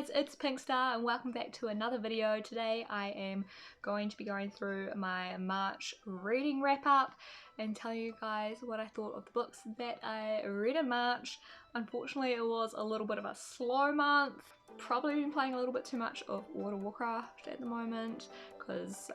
guys, it's Pinkstar and welcome back to another video. Today I am going to be going through my March reading wrap up and telling you guys what I thought of the books that I read in March. Unfortunately it was a little bit of a slow month. Probably been playing a little bit too much of World of Warcraft at the moment because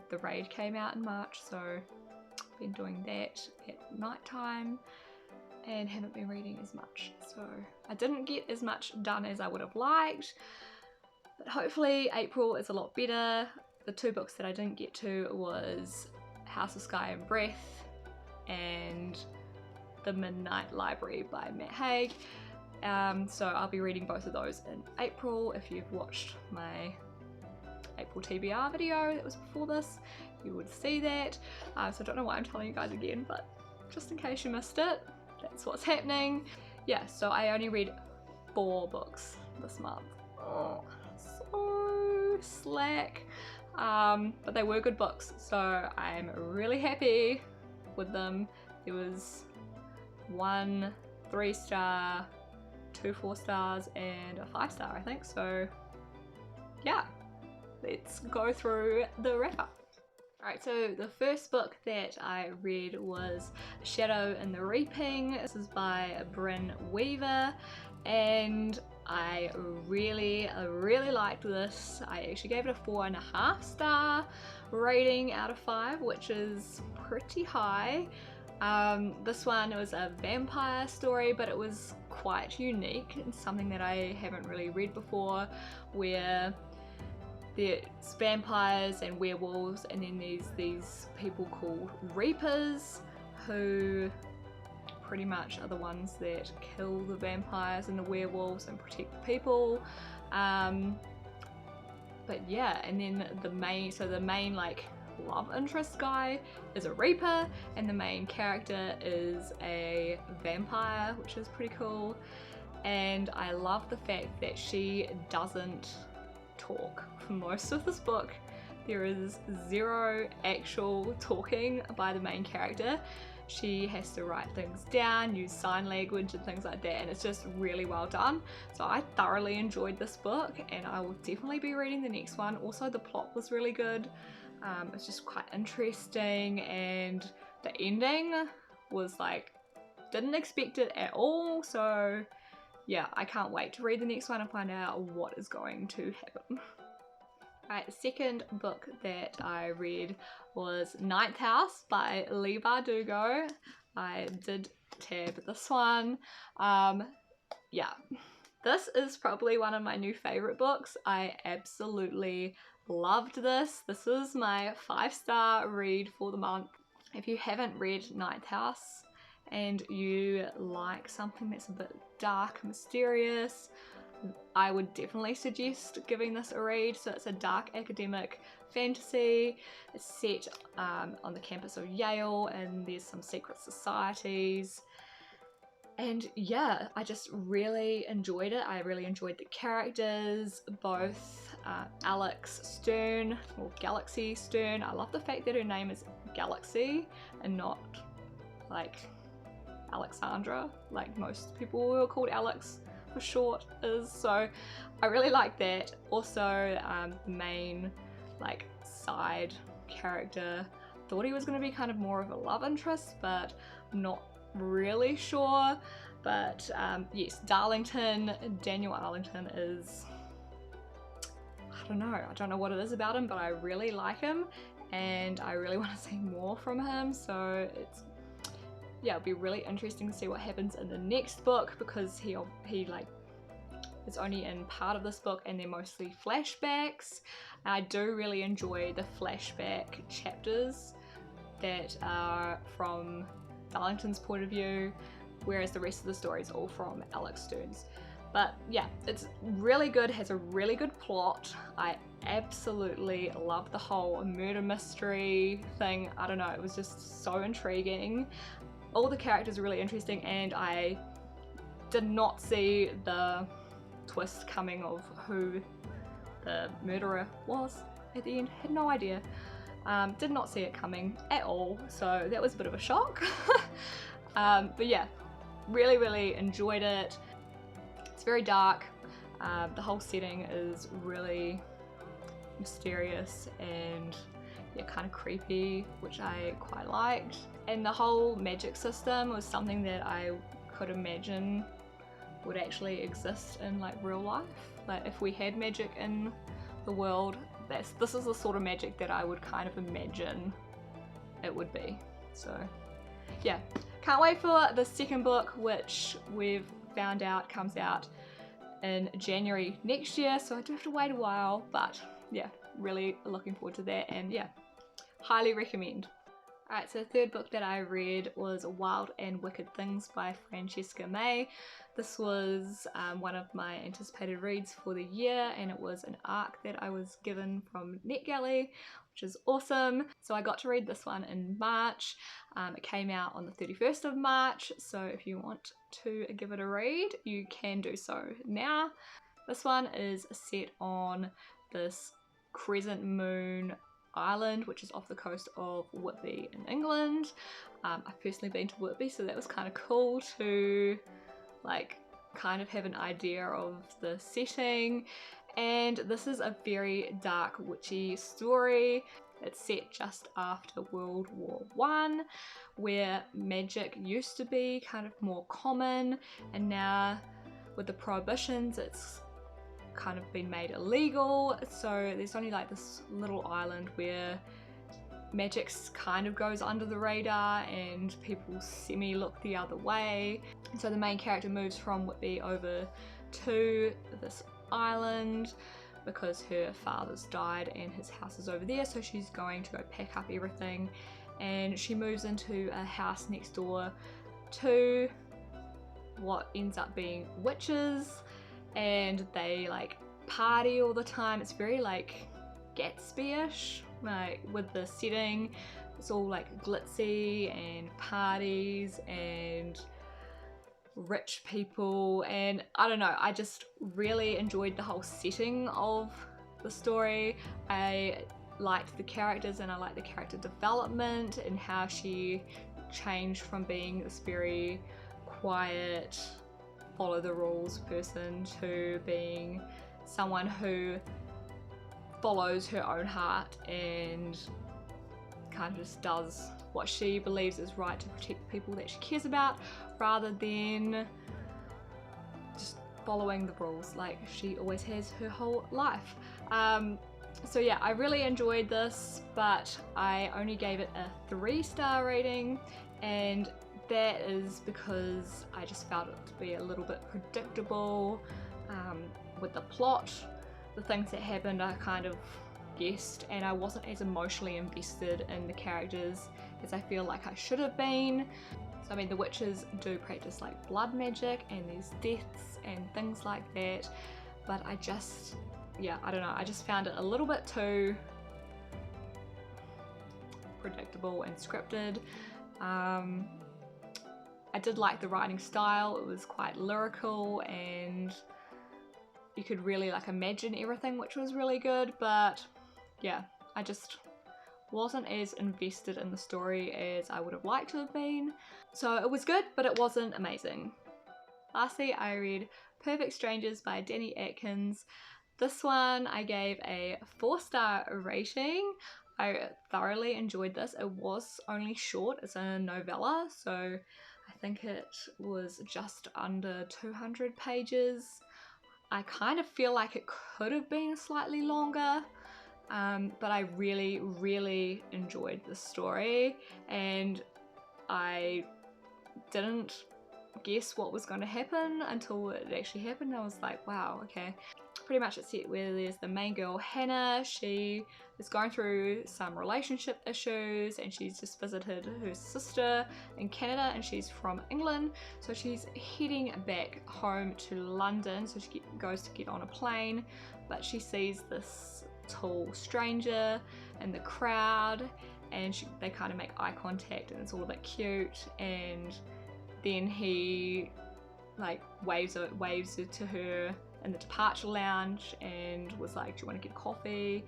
the raid came out in March, so I've been doing that at night time and haven't been reading as much, so I didn't get as much done as I would have liked, but hopefully April is a lot better. The two books that I didn't get to was House of Sky and Breath and The Midnight Library by Matt Haig, so I'll be reading both of those in April. If you've watched my April TBR video that was before this, you would see that, so I don't know why I'm telling you guys again, but just in case you missed it, that's what's happening. Yeah, so I only read 4 books this month. Oh, so slack. But they were good books, so I'm really happy with them. There was 1 3-star, 2 4-stars, and a 5-star, I think. So yeah, let's go through the wrap up. Alright, so the first book that I read was Shadow in the Reaping. This is by Bryn Weaver and I really liked this. I actually gave it a 4.5-star rating out of 5, which is pretty high. This one was a vampire story, but it was quite unique and something that I haven't really read before, where there's vampires and werewolves, and then there's these people called Reapers who pretty much are the ones that kill the vampires and the werewolves and protect the people. But yeah, and then the main like love interest guy is a Reaper and the main character is a vampire, which is pretty cool. And I love the fact that she doesn't talk for most of this book. There is 0 actual talking by the main character. She has to write things down, use sign language and things like that, and it's just really well done. So I thoroughly enjoyed this book and I will definitely be reading the next one. Also the plot was really good. It's just quite interesting, and the ending was like, didn't expect it at all. So yeah, I can't wait to read the next one and find out what is going to happen. Alright, the second book that I read was Ninth House by Leigh Bardugo. I did tab this one. Yeah, this is probably one of my new favourite books. I absolutely loved this. This is my 5-star read for the month. If you haven't read Ninth House and you like something that's a bit dark, mysterious, I would definitely suggest giving this a read. So it's a dark academic fantasy. It's set on the campus of Yale, and there's some secret societies. And yeah, I just really enjoyed it. I really enjoyed the characters, both Alex Stern, or Galaxy Stern. I love the fact that her name is Galaxy and not like Alexandra, like most people who are called Alex for short is. So I really like that. Also the main like side character, thought he was going to be kind of more of a love interest, but I'm not really sure. But yes, Daniel Arlington is, I don't know what it is about him, but I really like him and I really want to see more from him. So it's, yeah, it'll be really interesting to see what happens in the next book, because he like is only in part of this book and they're mostly flashbacks. And I do really enjoy the flashback chapters that are from Darlington's point of view, whereas the rest of the story is all from Alex Stern's. But yeah, it's really good, has a really good plot. I absolutely love the whole murder mystery thing. I don't know, it was just so intriguing. All the characters are really interesting, and I did not see the twist coming of who the murderer was at the end. Had no idea. Did not see it coming at all, so that was a bit of a shock. But yeah, really enjoyed it. It's very dark. The whole setting is really mysterious and yeah, kind of creepy, which I quite liked. And the whole magic system was something that I could imagine would actually exist in like real life. Like if we had magic in the world, this is the sort of magic that I would kind of imagine it would be. So yeah, can't wait for the second book, which we've found out comes out in January next year, so I do have to wait a while, but yeah, really looking forward to that, and yeah, highly recommend. Alright, so the third book that I read was Wild and Wicked Things by Francesca May. This was one of my anticipated reads for the year, and it was an ARC that I was given from NetGalley, which is awesome. So I got to read this one in March. It came out on the 31st of March, so if you want to give it a read, you can do so now. This one is set on this crescent moon island, which is off the coast of Whitby in England. I've personally been to Whitby, so that was kind of cool to like kind of have an idea of the setting. And this is a very dark, witchy story. It's set just after World War I, where magic used to be kind of more common, and now with the prohibitions it's kind of been made illegal. So there's only like this little island where magic kind of goes under the radar and people semi-look the other way. And so the main character moves from Whitby over to this island because her father's died and his house is over there, so she's going to go pack up everything, and she moves into a house next door to what ends up being witches, and they like party all the time. It's very like Gatsby-ish, like with the setting. It's all like glitzy and parties and rich people, and I don't know, I just really enjoyed the whole setting of the story. I liked the characters and I liked the character development and how she changed from being this very quiet, follow the rules person to being someone who follows her own heart and kind of just does what she believes is right to protect the people that she cares about, rather than just following the rules like she always has her whole life. So yeah, I really enjoyed this, but I only gave it a 3-star rating, and that is because I just felt it to be a little bit predictable with the plot. The things that happened I kind of guessed, and I wasn't as emotionally invested in the characters as I feel like I should have been. So I mean, the witches do practice like blood magic and there's deaths and things like that, but I just, yeah, I don't know, I just found it a little bit too predictable and scripted. I did like the writing style. It was quite lyrical and you could really like imagine everything, which was really good, but yeah, I just wasn't as invested in the story as I would have liked to have been. So it was good, but it wasn't amazing. Lastly, I read Perfect Strangers by Danny Atkins. This one I gave a 4-star rating. I thoroughly enjoyed this. It was only short, it's a novella, so I think it was just under 200 pages. I kind of feel like it could have been slightly longer, but I really enjoyed the story, and I didn't guess what was going to happen until it actually happened. I was like, wow, okay. Pretty much it's set where there's the main girl, Hannah. She is going through some relationship issues and she's just visited her sister in Canada, and she's from England, so she's heading back home to London. So she goes to get on a plane, but she sees this tall stranger in the crowd, and they kind of make eye contact and it's all a bit cute, and then he like waves it to her in the departure lounge and was like, do you want to get coffee?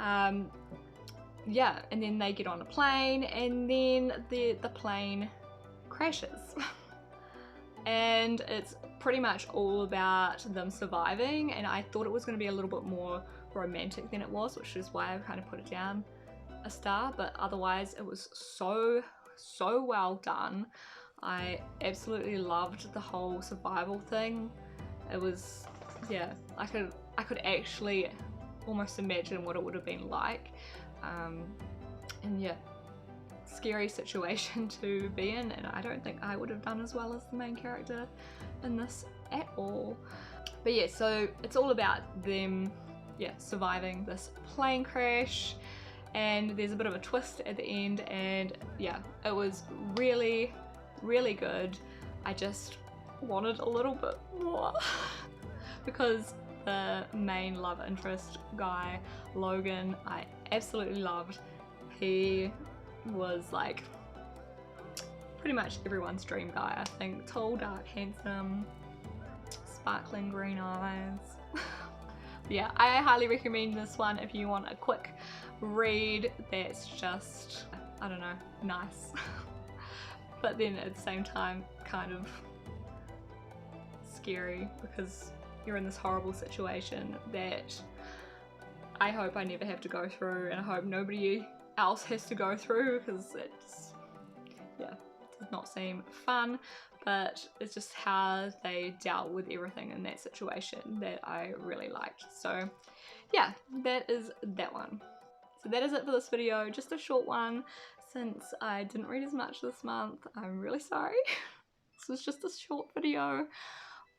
Yeah, and then they get on a plane, and then the plane crashes. and it's pretty much all about them surviving, and I thought it was going to be a little bit more romantic than it was, which is why I kind of put it down a star, but otherwise it was so well done. I absolutely loved the whole survival thing. It was, yeah, I could actually almost imagine what it would have been like, and yeah, scary situation to be in, and I don't think I would have done as well as the main character in this at all. But yeah, so it's all about them, yeah, surviving this plane crash, and there's a bit of a twist at the end, and yeah, it was really good. I just wanted a little bit more because the main love interest guy, Logan, I absolutely loved. He was like pretty much everyone's dream guy, I think. Tall, dark, handsome, sparkling green eyes. Yeah, I highly recommend this one if you want a quick read that's just, I don't know, nice. But then at the same time kind of scary because you're in this horrible situation that I hope I never have to go through, and I hope nobody else has to go through, because it's, yeah, does not seem fun, but it's just how they dealt with everything in that situation that I really liked. So yeah, that is that one. So that is it for this video, just a short one since I didn't read as much this month. I'm really sorry. This was just a short video.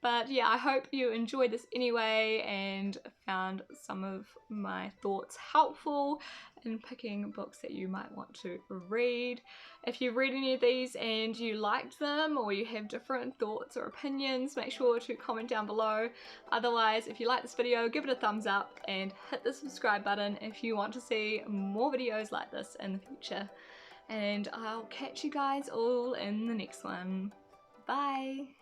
But yeah, I hope you enjoyed this anyway and found some of my thoughts helpful in picking books that you might want to read. If you've read any of these and you liked them, or you have different thoughts or opinions, make sure to comment down below. Otherwise, if you like this video, give it a thumbs up and hit the subscribe button if you want to see more videos like this in the future. And I'll catch you guys all in the next one. Bye!